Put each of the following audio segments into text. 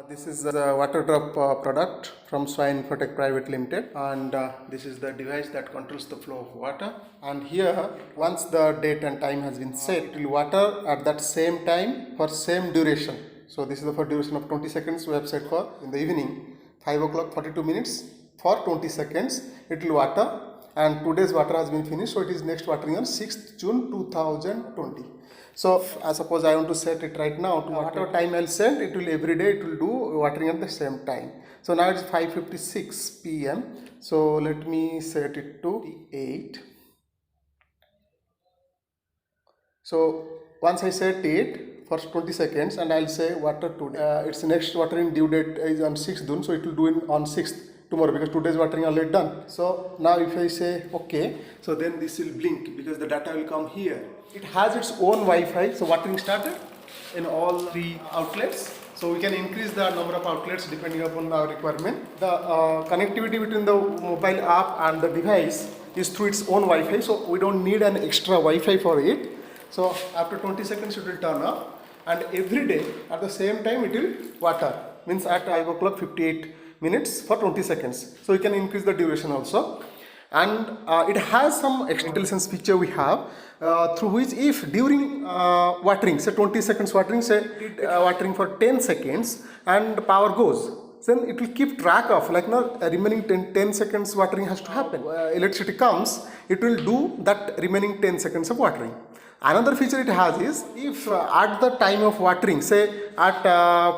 This is a water drop product from Swine Infotech Private Limited, and this is the device that controls the flow of water. And here, once the date and time has been set, it will water at that same time for same duration. So this is the for duration of 20 seconds we have set for in the evening, 5 o'clock 42 minutes for 20 seconds it will water, and today's water has been finished, so it is next watering on 6th June 2020. So suppose I want to set it right now to whatever time I'll set, it will every day it will do watering at the same time. So now it's 5:56 p.m. So let me set it to 8. So once I set it for 20 seconds and I'll say water today. Its next watering due date is on 6th June, so it will do it on 6th tomorrow because today's watering already done. So now if I say okay, so then this will blink because the data will come here. It has its own Wi-Fi, so watering started in all three outlets. So we can increase the number of outlets depending upon our requirement. The connectivity between the mobile app and the device is through its own Wi-Fi, so we don't need an extra Wi-Fi for it. So after 20 seconds it will turn off, and every day at the same time it will water, means at 5 o'clock 58 minutes for 20 seconds. So you can increase the duration also. And it has some intelligence feature we have through which if during watering, say 20 seconds watering, say watering for 10 seconds and power goes, then it will keep track of like now remaining 10 seconds watering has to happen. Electricity comes, it will do that remaining 10 seconds of watering. Another feature it has is if at the time of watering, say at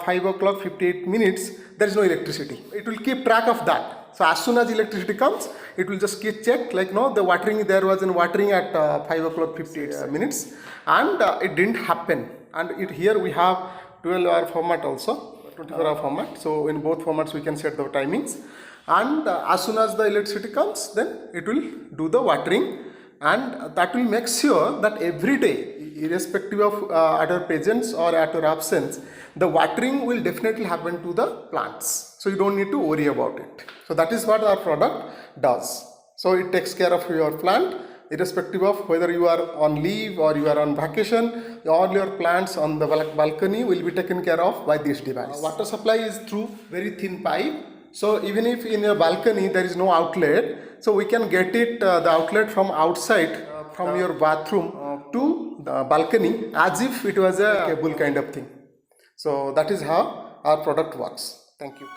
5 o'clock 58 minutes, there is no electricity, it will keep track of that. So as soon as electricity comes, it will just keep check like no, the watering, there was an watering at 5 o'clock 58 minutes and it didn't happen. And here we have 12-hour format also, 24-hour format. So in both formats we can set the timings, and as soon as the electricity comes, then it will do the watering, and that will make sure that every day, irrespective of at our presence or at our absence, the watering will definitely happen to the plants. So you don't need to worry about it. So that is what our product does. So it takes care of your plant irrespective of whether you are on leave or you are on vacation. All your plants on the balcony will be taken care of by this device. Water supply is through very thin pipe. So even if in your balcony there is no outlet, so we can get it the outlet from outside from your bathroom to the balcony as if it was a cable kind of thing. So that is how our product works. Thank you.